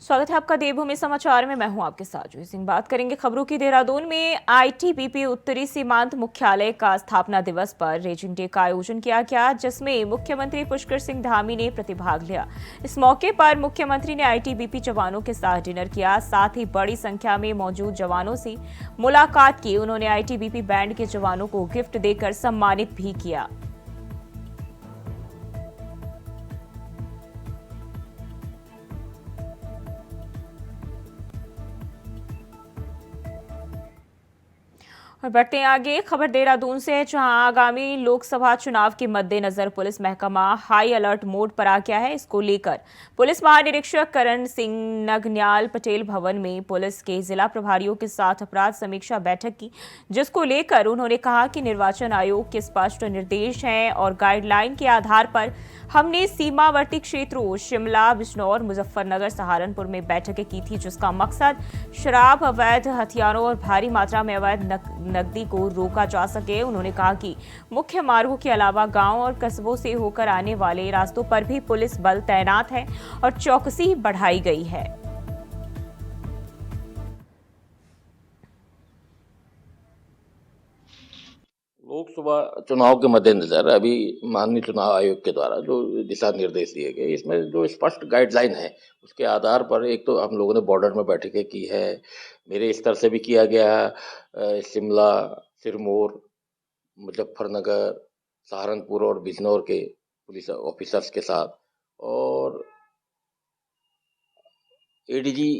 स्वागत है आपका देवभूमि समाचार में। मैं हूं आपके साथ जूही सिंह। बात करेंगे खबरों की। देहरादून में आईटीबीपी उत्तरी सीमांत मुख्यालय का स्थापना दिवस पर रेजिंग डे का आयोजन किया गया, जिसमें मुख्यमंत्री पुष्कर सिंह धामी ने प्रतिभाग लिया। इस मौके पर मुख्यमंत्री ने आईटीबीपी जवानों के साथ डिनर किया, साथ ही बड़ी संख्या में मौजूद जवानों से मुलाकात की। उन्होंने आईटीबीपी बैंड के जवानों को गिफ्ट देकर सम्मानित भी किया। और बढ़ते हैं आगे। खबर देहरादून से है, जहां आगामी लोकसभा चुनाव के मद्देनजर पुलिस महकमा हाई अलर्ट मोड पर आ गया है। इसको लेकर पुलिस महानिरीक्षक करण सिंह नगन्याल पटेल भवन में पुलिस के जिला प्रभारियों के साथ अपराध समीक्षा बैठक की, जिसको लेकर उन्होंने कहा कि निर्वाचन आयोग के स्पष्ट निर्देश हैं और गाइडलाइन के आधार पर हमने सीमावर्ती क्षेत्रों शिमला, बिजनौर, मुजफ्फरनगर, सहारनपुर में बैठकें की थी, जिसका मकसद शराब, अवैध हथियारों और भारी मात्रा में अवैध नकदी को रोका जा सके। उन्होंने कहा कि मुख्य मार्गों के अलावा गांव और कस्बों से होकर आने वाले रास्तों पर भी पुलिस बल तैनात है और चौकसी बढ़ाई गई है। लोकसभा चुनाव के मद्देनजर अभी माननीय चुनाव आयोग के द्वारा जो दिशा निर्देश दिए गए, इसमें जो स्पष्ट गाइडलाइन है उसके आधार पर एक तो हम लोगों ने बॉर्डर में बैठकें की है, मेरे स्तर से भी किया गया है, शिमला, सिरमौर, मुजफ्फरनगर, सहारनपुर और बिजनौर के पुलिस ऑफिसर्स के साथ, और एडीजी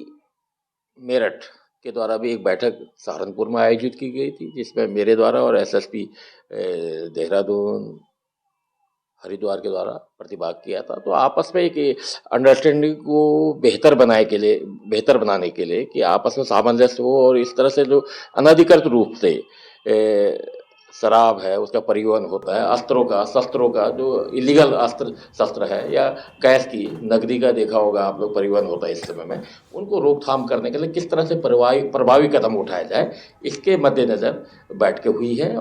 मेरठ के द्वारा भी एक बैठक सहारनपुर में आयोजित की गई थी, जिसमें मेरे द्वारा और एसएसपी देहरादून, हरिद्वार के द्वारा प्रतिभाग किया था। तो आपस में एक अंडरस्टैंडिंग को बेहतर बनाने के लिए कि आपस में सामंजस्य हो, और इस तरह से जो अनधिकृत रूप से शराब है उसका परिवहन होता है, शस्त्रों का जो इलीगल अस्त्र शस्त्र है, या गैस की, नकदी का देखा होगा आप लोग परिवहन होता है इस समय में, उनको रोकथाम करने के लिए किस तरह से प्रभावी कदम उठाया जाए, इसके मद्देनजर बैठकें हुई है।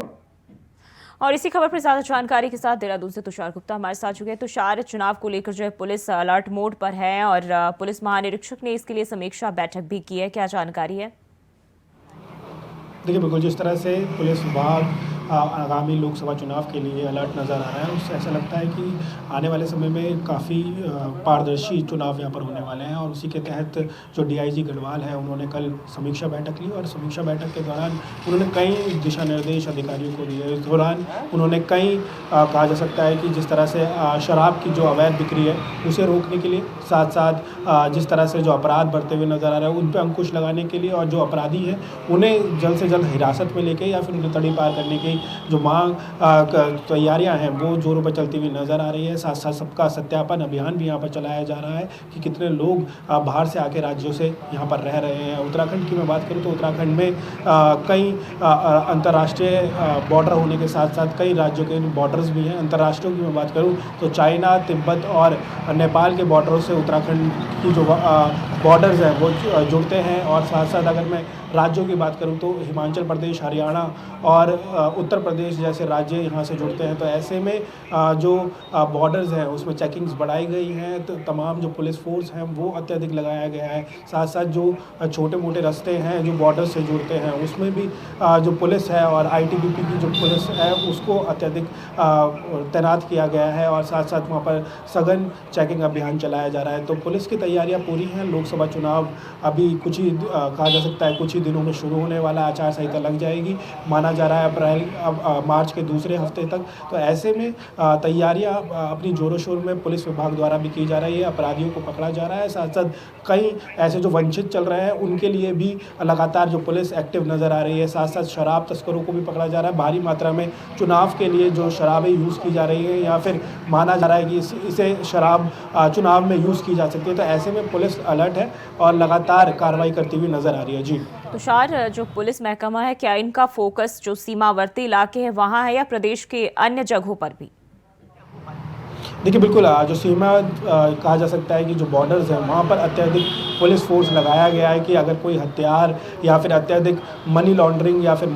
और इसी खबर पर ज्यादा जानकारी के साथ देहरादून से तुषार गुप्ता हमारे साथ जुड़े हैं। तुषार, चुनाव को लेकर जो है पुलिस अलर्ट मोड पर है और पुलिस महानिरीक्षक ने इसके लिए समीक्षा बैठक भी की है, क्या जानकारी है? देखिए, बिल्कुल जिस तरह से पुलिस विभाग आगामी लोकसभा चुनाव के लिए अलर्ट नज़र आ रहा है, उससे ऐसा लगता है कि आने वाले समय में काफ़ी पारदर्शी चुनाव यहाँ पर होने वाले हैं। और उसी के तहत जो डीआईजी गढ़वाल है, उन्होंने कल समीक्षा बैठक ली, और समीक्षा बैठक के दौरान उन्होंने कई दिशा निर्देश अधिकारियों को दिए। इस दौरान उन्होंने कई कहा जा सकता है कि जिस तरह से शराब की जो अवैध बिक्री है उसे रोकने के लिए, साथ साथ जिस तरह से जो अपराध बढ़ते हुए नज़र आ रहे हैं उन पर अंकुश लगाने के लिए, और जो अपराधी हैं उन्हें जल्द से जल्द हिरासत में लेके या फिर उन्हें तड़ी पार करने की जो मांग तैयारियां हैं वो जोरों पर चलती हुई नज़र आ रही है। साथ साथ सबका सत्यापन अभियान भी यहाँ पर चलाया जा रहा है कि कितने लोग बाहर से आके राज्यों से यहाँ पर रह रहे हैं। उत्तराखंड की मैं बात करूँ तो उत्तराखंड में कई अंतर्राष्ट्रीय बॉर्डर होने के साथ साथ कई राज्यों के बॉर्डर्स भी हैं। अंतर्राष्ट्रीय की मैं बात करूँ तो चाइना, तिब्बत और नेपाल के बॉर्डरों से उत्तराखंड की जो बॉर्डर्स हैं वो जुड़ते हैं। और साथ साथ अगर मैं राज्यों की बात करूं तो हिमाचल प्रदेश, हरियाणा और उत्तर प्रदेश जैसे राज्य यहाँ से जुड़ते हैं। तो ऐसे में जो बॉर्डर्स हैं उसमें चेकिंग्स बढ़ाई गई हैं, तो तमाम जो पुलिस फोर्स हैं वो अत्यधिक लगाया गया है। साथ साथ जो छोटे मोटे रास्ते हैं जो बॉर्डर से जुड़ते हैं उसमें भी जो पुलिस है और आईटीबीपी की जो पुलिस है उसको अत्यधिक तैनात किया गया है, और साथ साथ वहाँ पर सघन चेकिंग अभियान चलाया जा रहा है। तो पुलिस की तैयारियाँ पूरी हैं। लोकसभा चुनाव अभी कुछ ही कहा जा सकता है कुछ ही दिनों में शुरू होने वाला, आचार संहिता लग जाएगी, माना जा रहा है मार्च के दूसरे हफ्ते तक। तो ऐसे में तैयारियां अपनी जोरों शोर में पुलिस विभाग द्वारा भी की जा रही है, अपराधियों को पकड़ा जा रहा है। साथ साथ कई ऐसे जो वंचित चल रहे हैं उनके लिए भी लगातार जो पुलिस एक्टिव नज़र आ रही है। साथ साथ शराब तस्करों को भी पकड़ा जा रहा है। भारी मात्रा में चुनाव के लिए जो शराबें यूज़ की जा रही है या फिर माना जा रहा है कि इसे शराब चुनाव में यूज़ की जा सकती है। तो ऐसे में पुलिस अलर्ट है और लगातार कार्रवाई करती हुई नज़र आ रही है। जी तुषार, जो पुलिस महकमा है, क्या इनका फोकस जो सीमावर्ती इलाके हैं वहाँ है या प्रदेश के अन्य जगहों पर भी? देखिए, बिल्कुल जो सीमा कहा जा सकता है कि जो बॉर्डर्स हैं वहाँ पर अत्यधिक पुलिस फोर्स लगाया गया है कि अगर कोई हथियार या फिर अत्यधिक मनी लॉन्ड्रिंग या फिर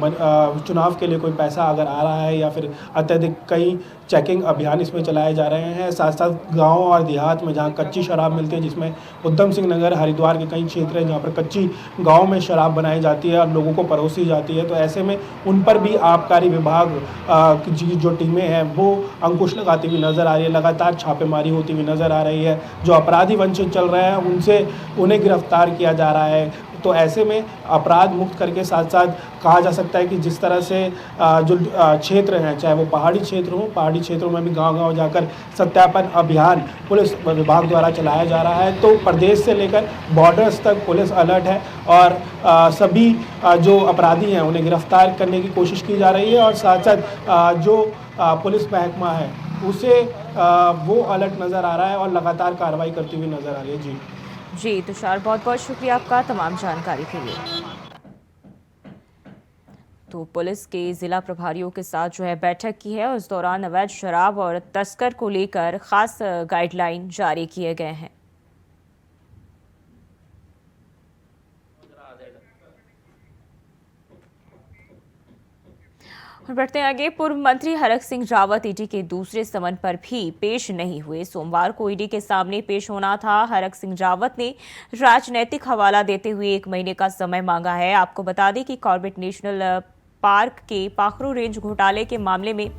चुनाव के लिए कोई पैसा अगर आ रहा है या फिर अत्यधिक कई चेकिंग अभियान इसमें चलाए जा रहे हैं। साथ साथ गाँव और देहात में जहाँ कच्ची शराब मिलती है, जिसमें उधम सिंह नगर, हरिद्वार के कई क्षेत्र हैं जहाँ पर कच्ची गाँव में शराब बनाई जाती है और लोगों को परोसी जाती है, तो ऐसे में उन पर भी आबकारी विभाग की जो टीमें हैं वो अंकुश लगाती हुई नज़र आ रही है। लगातार छापेमारी होती हुई नज़र आ रही है। जो अपराधी वंचित चल रहे हैं उन्हें गिरफ्तार किया जा रहा है। तो ऐसे में अपराध मुक्त करके साथ साथ कहा जा सकता है कि जिस तरह से जो क्षेत्र हैं, चाहे वो पहाड़ी क्षेत्र हो, पहाड़ी क्षेत्रों में भी गांव-गांव जाकर सत्यापन अभियान पुलिस विभाग द्वारा चलाया जा रहा है। तो प्रदेश से लेकर बॉर्डर्स तक पुलिस अलर्ट है और सभी जो अपराधी हैं उन्हें गिरफ्तार करने की कोशिश की जा रही है और साथ साथ जो पुलिस महकमा है उसे वो अलर्ट नज़र आ रहा है और लगातार कार्रवाई करती हुई नज़र आ रही है। जी तुषार, बहुत बहुत शुक्रिया आपका तमाम जानकारी के लिए। तो पुलिस के जिला प्रभारियों के साथ जो है बैठक की है और इस दौरान अवैध शराब और तस्कर को लेकर खास गाइडलाइन जारी किए गए हैं। और बढ़ते हैं आगे। पूर्व मंत्री हरक सिंह रावत ईडी के दूसरे समन पर भी पेश नहीं हुए। सोमवार को ईडी के सामने पेश होना था। हरक सिंह रावत ने राजनैतिक हवाला देते हुए 1 महीने का समय मांगा है। आपको बता दें कि कॉर्बेट नेशनल पार्क के पाखरू रेंज घोटाले के मामले में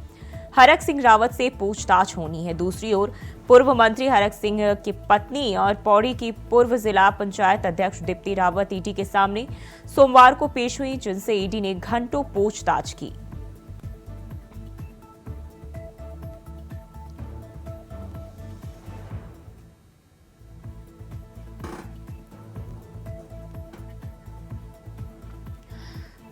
हरक सिंह रावत से पूछताछ होनी है। दूसरी ओर पूर्व मंत्री हरक सिंह की पत्नी और पौड़ी की पूर्व जिला पंचायत अध्यक्ष दीप्ति रावत ईडी के सामने सोमवार को पेश हुई, जिनसे ईडी ने घंटों पूछताछ की।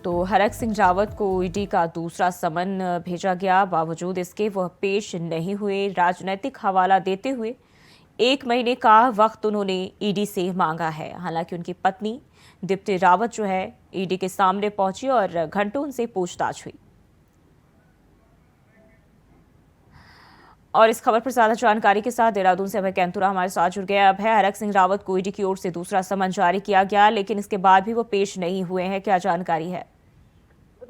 तो हरक सिंह रावत को ईडी का दूसरा समन भेजा गया, बावजूद इसके वह पेश नहीं हुए। राजनीतिक हवाला देते हुए 1 महीने का वक्त उन्होंने ईडी से मांगा है। हालांकि उनकी पत्नी दीप्ति रावत जो है ईडी के सामने पहुंची और घंटों उनसे पूछताछ हुई। और इस खबर पर ज्यादा जानकारी के साथ देहरादून से अभय कैंतुरा हमारे साथ जुड़ गया। अब है हरक सिंह रावत को ईडी की ओर से दूसरा समन जारी किया गया, लेकिन इसके बाद भी वो पेश नहीं हुए हैं। क्या जानकारी है?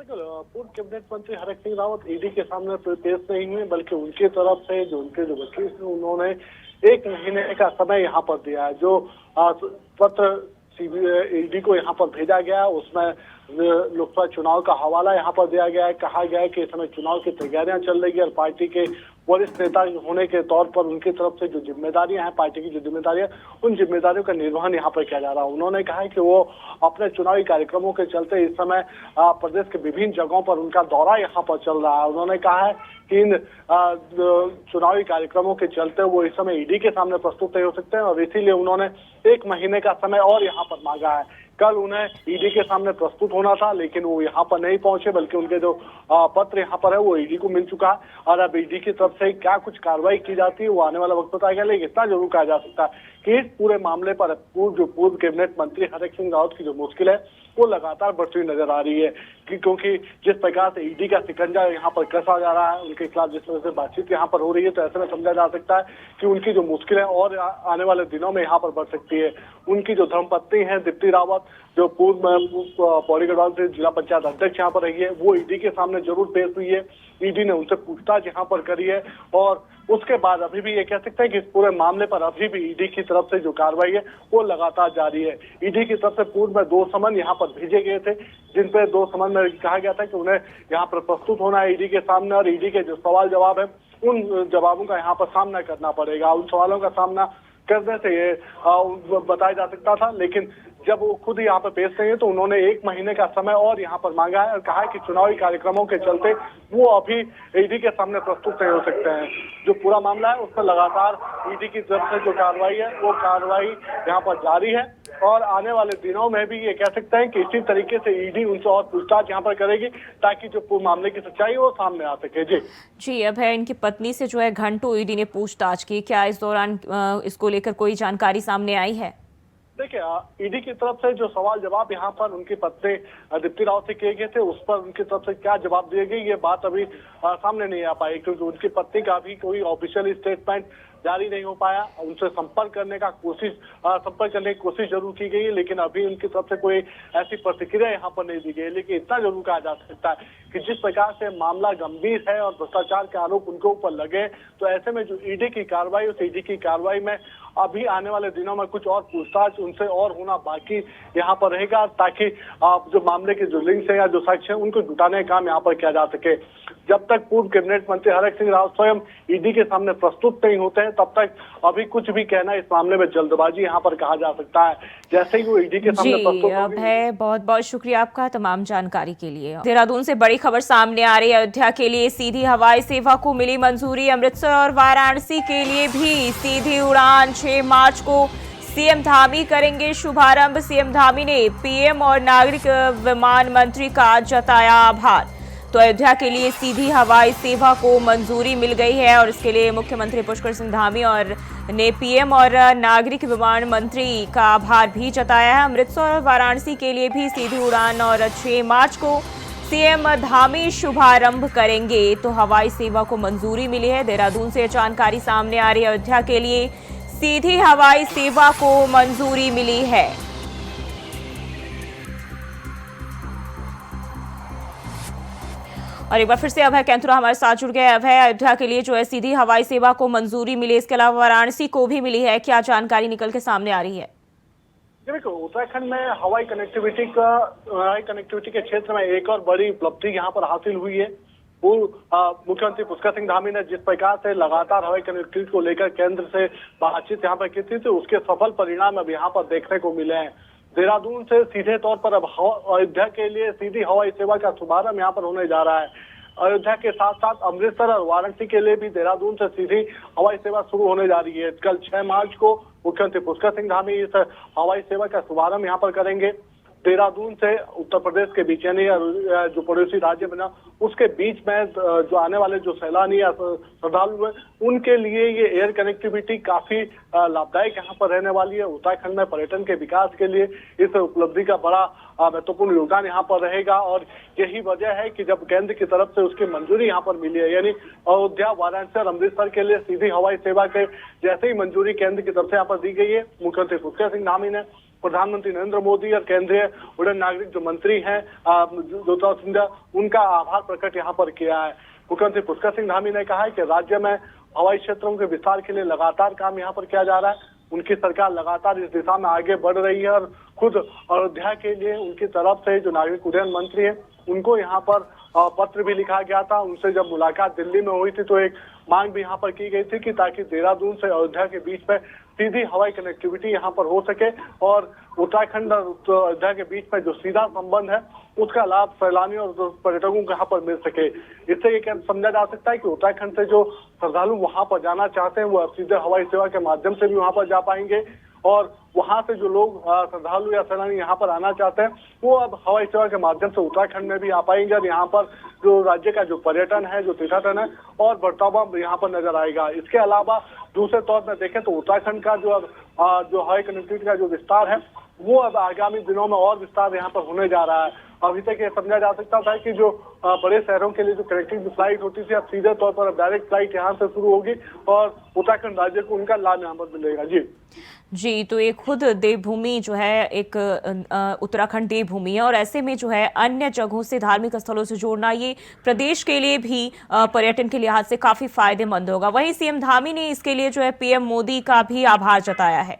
पूर्व कैबिनेट मंत्री हरक सिंह रावत ईडी के सामने पेश नहीं हुए, बल्कि उनकी तरफ से उनके वकील हैं उन्होंने 1 महीने का समय यहाँ पर दिया है। जो पत्र ईडी को यहाँ पर भेजा गया उसमें लोकसभा चुनाव का हवाला यहाँ पर दिया गया है। कहा गया है कि इस समय चुनाव की तैयारियां चल रही है और पार्टी के वरिष्ठ नेता होने के तौर पर उनकी तरफ से जो जिम्मेदारियां हैं, पार्टी की जो जिम्मेदारियां, उन जिम्मेदारियों का निर्वहन यहाँ पर किया जा रहा है। उन्होंने कहा है कि वो अपने चुनावी कार्यक्रमों के चलते इस समय प्रदेश के विभिन्न जगहों पर उनका दौरा यहाँ पर चल रहा है। उन्होंने कहा है कि इन चुनावी कार्यक्रमों के चलते वो इस समय ईडी के सामने प्रस्तुत नहीं हो सकते हैं और इसीलिए उन्होंने 1 महीने का समय और यहाँ पर मांगा है। कल उन्हें ईडी के सामने प्रस्तुत होना था, लेकिन वो यहाँ पर नहीं पहुंचे, बल्कि उनके जो पत्र यहाँ पर है वो ईडी को मिल चुका है और अब ईडी की तरफ से क्या कुछ कार्रवाई की जाती है वो आने वाला वक्त बताएगा। लेकिन इतना जरूर कहा जा सकता है कि इस पूरे मामले पर पूर्व कैबिनेट मंत्री हरक सिंह रावत की जो मुश्किल है वो लगातार बढ़ती हुई नजर आ रही है, क्योंकि जिस प्रकार से ईडी का शिकंजा यहाँ पर कसा जा रहा है, उनके खिलाफ जिस तरह से बातचीत यहाँ पर हो रही है, तो ऐसे में समझा जा सकता है कि उनकी जो मुश्किल है और आने वाले दिनों में यहाँ पर बढ़ सकती है। उनकी जो धर्मपत्नी है दीप्ति रावत, जो पूर्व पौड़ी गढ़वाल से जिला पंचायत अध्यक्ष यहाँ पर रही है, वो ईडी के सामने जरूर पेश हुई है। ईडी ने उनसे पूछताछ यहाँ पर करी है और उसके बाद अभी भी ये कह सकते हैं कि इस पूरे मामले पर अभी भी ईडी की तरफ से जो कार्रवाई है वो लगातार जारी है। ईडी की तरफ से पूर्व में 2 समन यहाँ पर भेजे गए थे, जिन पे 2 समन में कहा गया था कि उन्हें यहाँ पर प्रस्तुत होना है ईडी के सामने और ईडी के जो सवाल जवाब है उन जवाबों का यहाँ पर सामना करना पड़ेगा। उन सवालों का सामना करने से ये बताया जा सकता था, लेकिन जब वो खुद यहाँ पर पेश नहीं है तो उन्होंने 1 महीने का समय और यहाँ पर मांगा है और कहा है कि चुनावी कार्यक्रमों के चलते वो अभी ईडी के सामने प्रस्तुत नहीं हो सकते हैं। जो पूरा मामला है उस पर लगातार ईडी की तरफ से जो कार्रवाई है वो कार्रवाई यहाँ पर जारी है और आने वाले दिनों में भी ये कह सकते हैं कि इसी तरीके से ईडी उनसे और पूछताछ यहाँ पर करेगी ताकि जो पूरे मामले की सच्चाई है वो सामने आ सके। जी अब है इनकी पत्नी से जो है घंटों ईडी ने पूछताछ की। क्या इस दौरान इसको लेकर कोई जानकारी सामने आई है? देखिए, ईडी की तरफ से जो सवाल जवाब यहाँ पर उनकी पत्नी दीप्ति रावत से किए गए थे उस पर उनकी तरफ से क्या जवाब दिए गए ये बात अभी सामने नहीं आ पाई, क्योंकि उनकी पत्नी का भी कोई ऑफिशियल स्टेटमेंट जारी नहीं हो पाया। उनसे संपर्क करने की कोशिश जरूर की गई, लेकिन अभी उनकी तरफ से कोई ऐसी प्रतिक्रिया यहाँ पर नहीं दी गई। लेकिन इतना जरूर कहा जा सकता है कि जिस प्रकार से मामला गंभीर है और भ्रष्टाचार के आरोप उनके ऊपर लगे, तो ऐसे में जो ईडी की कार्रवाई, उस ईडी की कार्रवाई में अभी आने वाले दिनों में कुछ और पूछताछ उनसे और होना बाकी यहाँ पर रहेगा, ताकि जो मामले के जो लिंक्स है या जो साक्ष्य है उनको जुटाने का काम यहाँ पर किया जा सके। जब तक पूर्व कैबिनेट मंत्री हरक सिंह रावत स्वयं ईडी के सामने प्रस्तुत नहीं होते हैं, तब तक अभी कुछ भी कहना इस मामले में जल्दबाजी यहाँ पर कहा जा सकता है। जैसे ही वो ईडी के सामने प्रस्तुत होंगे। बहुत बहुत शुक्रिया आपका तमाम जानकारी के लिए। देहरादून से बड़ी खबर सामने आ रही है। अयोध्या के लिए सीधी हवाई सेवा को मिली मंजूरी। अमृतसर और वाराणसी के लिए भी सीधी उड़ान 6 मार्च को सीएम धामी करेंगे शुभारंभ। सीएम धामी ने पीएम और नागरिक विमान मंत्री का जताया आभार। तो अयोध्या के लिए सीधी हवाई सेवा को मंजूरी मिल गई है और इसके लिए मुख्यमंत्री पुष्कर सिंह धामी और ने पीएम और नागरिक विमान मंत्री का आभार भी जताया है। अमृतसर और वाराणसी के लिए भी सीधी उड़ान और 6 मार्च को सीएम धामी शुभारंभ करेंगे। तो हवाई सेवा को मंजूरी मिली है। देहरादून से जानकारी सामने आ रही है। अयोध्या के लिए सीधी हवाई सेवा को मंजूरी मिली है। और एक बार फिर से अभय कैंथुरा हमारे साथ जुड़ गए। अभय, अयोध्या के लिए जो है सीधी हवाई सेवा को मंजूरी मिली, इसके अलावा वाराणसी को भी मिली है, क्या जानकारी निकल के सामने आ रही है? देखो, उत्तराखंड में हवाई कनेक्टिविटी के क्षेत्र में एक और बड़ी उपलब्धि यहाँ पर हासिल हुई है। मुख्यमंत्री पुष्कर सिंह धामी ने जिस प्रकार से लगातार हवाई कनेक्टिविटी को लेकर केंद्र से बातचीत यहाँ पर की थी, तो उसके सफल परिणाम अब यहाँ पर देखने को मिले हैं। देहरादून से सीधे तौर पर अब अयोध्या के लिए सीधी हवाई सेवा का शुभारंभ यहाँ पर होने जा रहा है। अयोध्या के साथ साथ अमृतसर और वाराणसी के लिए भी देहरादून से सीधी हवाई सेवा शुरू होने जा रही है। कल 6 मार्च को मुख्यमंत्री पुष्कर सिंह धामी इस हवाई सेवा का शुभारंभ यहाँ पर करेंगे। देहरादून से उत्तर प्रदेश के बीच, यानी जो पड़ोसी राज्य बना, उसके बीच में जो आने वाले जो सैलानी या श्रद्धालु हैं, उनके लिए ये एयर कनेक्टिविटी काफी लाभदायक यहाँ पर रहने वाली है। उत्तराखंड में पर्यटन के विकास के लिए इस उपलब्धि का बड़ा महत्वपूर्ण योगदान यहाँ पर रहेगा। और यही वजह है कि जब केंद्र की तरफ से उसकी मंजूरी यहाँ पर मिली है, यानी अयोध्या, वाराणसी और अमृतसर के लिए सीधी हवाई सेवा के जैसे ही मंजूरी केंद्र की तरफ से यहाँ पर दी गई है, मुख्यमंत्री पुष्कर सिंह धामी ने प्रधानमंत्री नरेंद्र मोदी और केंद्रीय उड़ान नागरिक जो मंत्री हैं ज्योतिरादित्य सिंधिया, उनका आभार प्रकट यहाँ पर किया है। मुख्यमंत्री पुष्कर सिंह धामी ने कहा है कि राज्य में हवाई क्षेत्रों के विस्तार के लिए लगातार काम यहाँ पर किया जा रहा है। उनकी सरकार लगातार इस दिशा में आगे बढ़ रही है और खुद अयोध्या के लिए उनकी तरफ से जो नागरिक उड्डयन मंत्री है, उनको यहाँ पर पत्र भी लिखा गया था। उनसे जब मुलाकात दिल्ली में हुई थी तो एक मांग भी यहाँ पर की गई थी कि ताकि देहरादून से अयोध्या के बीच में सीधी हवाई कनेक्टिविटी यहाँ पर हो सके और उत्तराखंड और अयोध्या के बीच में जो सीधा संबंध है उसका लाभ सैलानियों और पर्यटकों को यहाँ पर मिल सके। इससे ये समझा जा सकता है कि उत्तराखंड से जो श्रद्धालु वहां पर जाना चाहते हैं वो सीधे हवाई सेवा के माध्यम से भी वहां पर जा पाएंगे और वहां से जो लोग श्रद्धालु या सैलानी यहाँ पर आना चाहते हैं वो अब हवाई सेवा के माध्यम से उत्तराखंड में भी आ पाएंगे और यहाँ पर जो राज्य का जो पर्यटन है, जो तीर्थाटन है, और बढ़ता हुआ यहाँ पर नजर आएगा। इसके अलावा दूसरे तौर पर देखें तो उत्तराखंड का जो हवाई कनेक्टिविटी का जो विस्तार है वो अब आगामी दिनों में और विस्तार यहाँ पर होने जा रहा है। अभी तक ये समझा जा सकता था कि जो बड़े शहरों के लिए जो कनेक्टिंग फ्लाइट होती थी, अब सीधे तौर पर डायरेक्ट फ्लाइट यहाँ से शुरू होगी और उत्तराखंड राज्य को उनका लाभ यहाँ पर मिलेगा। जी, तो ये खुद देवभूमि जो है एक उत्तराखंड देवभूमि है और ऐसे में जो है अन्य जगहों से धार्मिक स्थलों से जोड़ना ये प्रदेश के लिए भी पर्यटन के लिहाज से काफी फायदेमंद होगा। वहीं सीएम धामी ने इसके लिए जो है पीएम मोदी का भी आभार जताया है।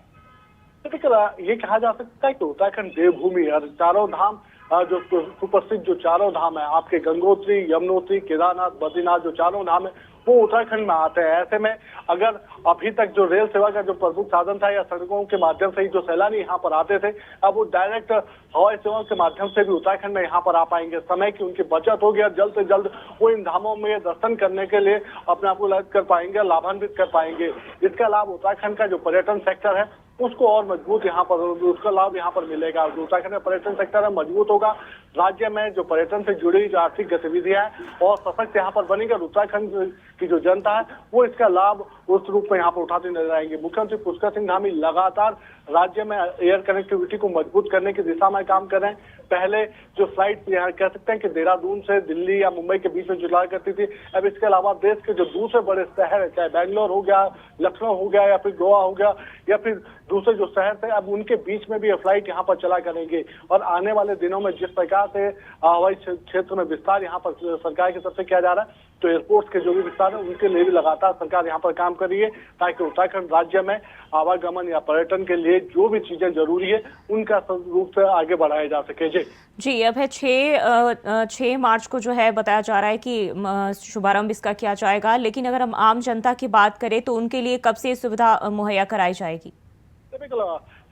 ये कहा जा सकता है कि उत्तराखंड देवभूमि और चारों धाम जो सुप्रसिद्ध जो चारों धाम है, आपके गंगोत्री, यमुनोत्री, केदारनाथ, बद्रीनाथ, जो चारों धाम है वो उत्तराखंड में आते हैं। ऐसे में अगर अभी तक जो रेल सेवा का जो प्रमुख साधन था या सड़कों के माध्यम से ही जो सैलानी यहाँ पर आते थे, अब वो डायरेक्ट हवाई सेवा के माध्यम से भी उत्तराखंड में यहाँ पर आ पाएंगे। समय की उनकी बचत होगी और जल्द से जल्द वो इन धामों में दर्शन करने के लिए अपने आप को ललित कर पाएंगे, लाभान्वित कर पाएंगे। इसके अलावा उत्तराखंड का जो पर्यटन सेक्टर है उसको और मजबूत यहाँ पर, उसका लाभ यहाँ पर मिलेगा। जो उत्तराखंड का पर्यटन सेक्टर है मजबूत होगा, राज्य में जो पर्यटन से जुड़ी जो आर्थिक गतिविधियां है और सशक्त यहाँ पर बनेगी और उत्तराखंड की जो जनता है वो इसका लाभ उस रूप में यहाँ पर उठाते नजर आएंगे। मुख्यमंत्री पुष्कर सिंह धामी लगातार राज्य में एयर कनेक्टिविटी को मजबूत करने की दिशा में काम कर रहे हैं। पहले जो फ्लाइट यहाँ कह सकते हैं कि देहरादून से दिल्ली या मुंबई के बीच में चला करती थी, अब इसके अलावा देश के जो दूसरे बड़े शहर है, चाहे बैंगलोर हो गया, लखनऊ हो गया या फिर गोवा हो गया या फिर दूसरे जो शहर थे, अब उनके बीच में भी ये फ्लाइट यहाँ पर चला करेंगे। और आने वाले दिनों में जिस प्रकार से हवाई क्षेत्र में विस्तार यहाँ पर सरकार की तरफ से किया जा रहा है, तो एयरपोर्ट के जो भी विस्तार है उनके लिए भी लगातार सरकार यहाँ पर काम कर रही है, ताकि उत्तराखंड राज्य में आवागमन या पर्यटन के लिए जो भी चीजें जरूरी है उनका रूप से आगे बढ़ाया जा सके। जी, अब है 6 मार्च को जो है बताया जा रहा है कि शुभारंभ इसका किया जाएगा, लेकिन अगर हम आम जनता की बात करें तो उनके लिए कब से सुविधा मुहैया कराई जाएगी?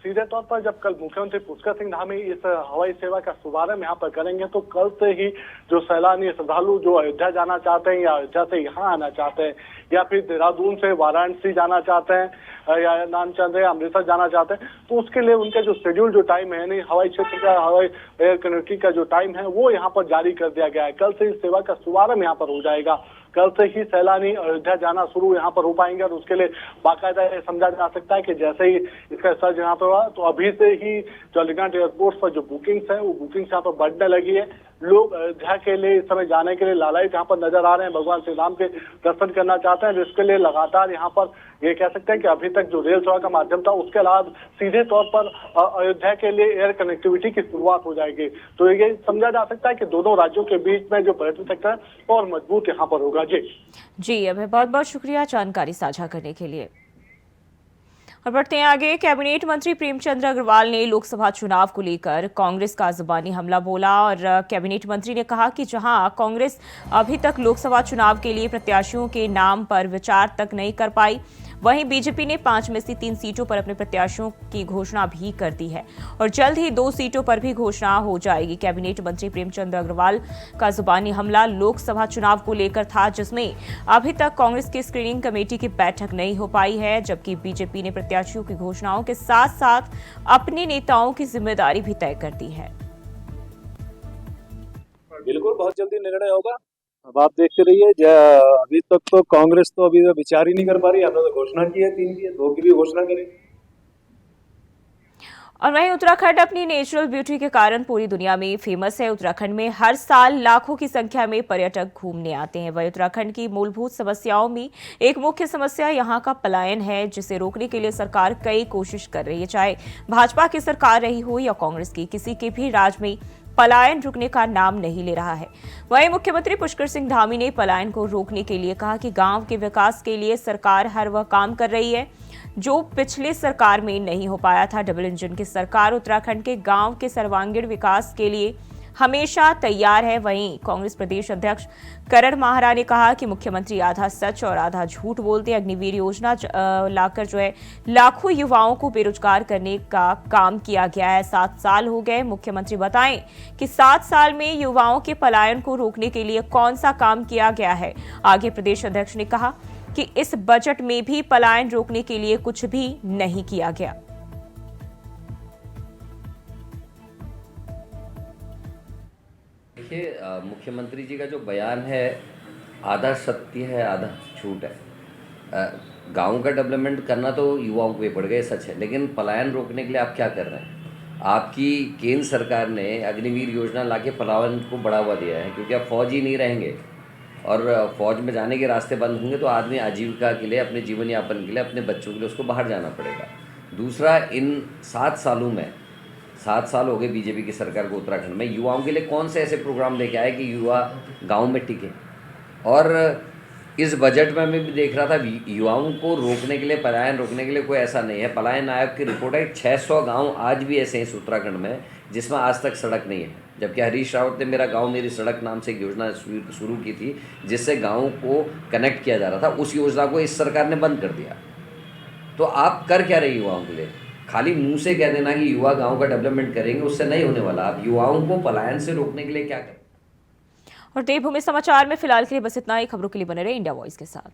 सीधे तौर पर जब कल मुख्यमंत्री पुष्कर सिंह धामी इस हवाई सेवा का शुभारंभ यहाँ पर करेंगे, तो कल से ही जो सैलानी श्रद्धालु जो अयोध्या जाना चाहते हैं या अयोध्या से यहाँ आना चाहते हैं या फिर देहरादून से वाराणसी जाना चाहते हैं या नामचंद या अमृतसर जाना चाहते हैं, तो उसके लिए उनका जो शेड्यूल जो टाइम है, यानी हवाई क्षेत्र का हवाई एयर कनेक्टिविटी का जो टाइम है वो यहाँ पर जारी कर दिया गया है। कल से इस सेवा का शुभारंभ यहाँ पर हो जाएगा। कल से ही सैलानी अयोध्या जाना शुरू यहाँ पर हो पाएंगे और उसके लिए बाकायदा ये समझा जा सकता है कि जैसे ही इसका सर्च यहाँ पर हुआ, तो अभी से ही जॉलीग्रांट एयरपोर्ट पर जो बुकिंग्स है वो बुकिंग्स यहाँ पर बढ़ने लगी है। लोग अयोध्या के लिए इस समय जाने के लिए लालायित यहाँ पर नजर आ रहे हैं, भगवान श्री राम के दर्शन करना चाहते हैं, जिसके लिए लगातार यहाँ पर ये कह सकते हैं कि अभी तक जो रेल सेवा का माध्यम था उसके अलावा सीधे तौर पर अयोध्या के लिए एयर कनेक्टिविटी की शुरुआत हो जाएगी। तो ये समझा जा सकता है कि दोनों राज्यों के बीच में जो पर्यटन सेक्टर है और मजबूत यहाँ पर होगा। जी अभी बहुत बहुत शुक्रिया जानकारी साझा करने के लिए। और बढ़ते हैं आगे। कैबिनेट मंत्री प्रेमचंद अग्रवाल ने लोकसभा चुनाव को लेकर कांग्रेस का जुबानी हमला बोला और कैबिनेट मंत्री ने कहा कि जहां कांग्रेस अभी तक लोकसभा चुनाव के लिए प्रत्याशियों के नाम पर विचार तक नहीं कर पाई, वहीं बीजेपी ने 5 में से 3 सीटों पर अपने प्रत्याशियों की घोषणा भी कर दी है और जल्द ही 2 सीटों पर भी घोषणा हो जाएगी। कैबिनेट मंत्री प्रेमचंद अग्रवाल का जुबानी हमला लोकसभा चुनाव को लेकर था, जिसमें अभी तक कांग्रेस की स्क्रीनिंग कमेटी की बैठक नहीं हो पाई है, जबकि बीजेपी ने प्रत्याशियों की घोषणाओं के साथ साथ अपने नेताओं की जिम्मेदारी भी तय कर दी है। बिल्कुल बहुत जल्दी निर्णय होगा। अब आप देखते रहिए, अभी तक तो कांग्रेस तो अभी विचार ही नहीं कर पा रही। हमने तो घोषणा की है 3 की, 2 की भी घोषणा करेगी। और वहीं उत्तराखंड अपनी नेचुरल ब्यूटी के कारण पूरी दुनिया में फेमस है। उत्तराखंड में हर साल लाखों की संख्या में पर्यटक घूमने आते हैं। वहीं उत्तराखंड की मूलभूत समस्याओं में एक मुख्य समस्या यहाँ का पलायन है, जिसे रोकने के लिए सरकार कई कोशिश कर रही है। चाहे भाजपा की सरकार रही हो या कांग्रेस की, किसी के भी राज में पलायन रुकने का नाम नहीं ले रहा है। वहीं मुख्यमंत्री पुष्कर सिंह धामी ने पलायन को रोकने के लिए कहा कि गांव के विकास के लिए सरकार हर वह काम कर रही है जो पिछले सरकार में नहीं हो पाया था। डबल इंजन की सरकार उत्तराखंड के गांव के सर्वांगीण विकास के लिए हमेशा तैयार है। वहीं कांग्रेस प्रदेश अध्यक्ष करण माहरा ने कहा कि मुख्यमंत्री आधा सच और आधा झूठ बोलते। अग्निवीर योजना लाकर जो है लाखों युवाओं को बेरोजगार करने का काम किया गया है। 7 साल हो गए। मुख्यमंत्री बताएं कि 7 साल में युवाओं के पलायन को रोकने के लिए कौन सा काम किया गया है। आगे प्रदेश अध्यक्ष ने कहा कि इस बजट में भी पलायन रोकने के लिए कुछ भी नहीं किया गया। देखिए, मुख्यमंत्री जी का जो बयान है आधा सत्य है आधा झूठ है। गांव का डेवलपमेंट करना तो युवाओं को भी पड़ गए, सच है, लेकिन पलायन रोकने के लिए आप क्या कर रहे हैं? आपकी केंद्र सरकार ने अग्निवीर योजना लाके पलायन को बढ़ावा दिया है, क्योंकि अब फौज ही नहीं रहेंगे और फौज में जाने के रास्ते बंद होंगे तो आदमी आजीविका के लिए, अपने जीवन यापन के लिए, अपने बच्चों के लिए उसको बाहर जाना पड़ेगा। दूसरा, इन 7 सालों में 7 साल हो गए बीजेपी की सरकार को उत्तराखंड में, युवाओं के लिए कौन से ऐसे प्रोग्राम लेके आए कि युवा गांव में टिके? और इस बजट में मैं भी देख रहा था, युवाओं को रोकने के लिए, पलायन रोकने के लिए कोई ऐसा नहीं है। पलायन आयोग की रिपोर्ट है 600 गांव आज भी ऐसे हैं इस उत्तराखंड में जिसमें आज तक सड़क नहीं है, जबकि हरीश रावत ने मेरा गांव मेरी सड़क नाम से एक योजना शुरू की थी जिससे गाँव को कनेक्ट किया जा रहा था। उस योजना को इस सरकार ने बंद कर दिया। तो आप कर क्या रहे युवाओं के लिए? खाली मुंह से कह देना कि युवा गांव का डेवलपमेंट करेंगे, उससे नहीं होने वाला। आप युवाओं को पलायन से रोकने के लिए क्या करें? और देवभूमि समाचार में फिलहाल के लिए बस इतना ही। खबरों के लिए बने रहे इंडिया वॉइस के साथ।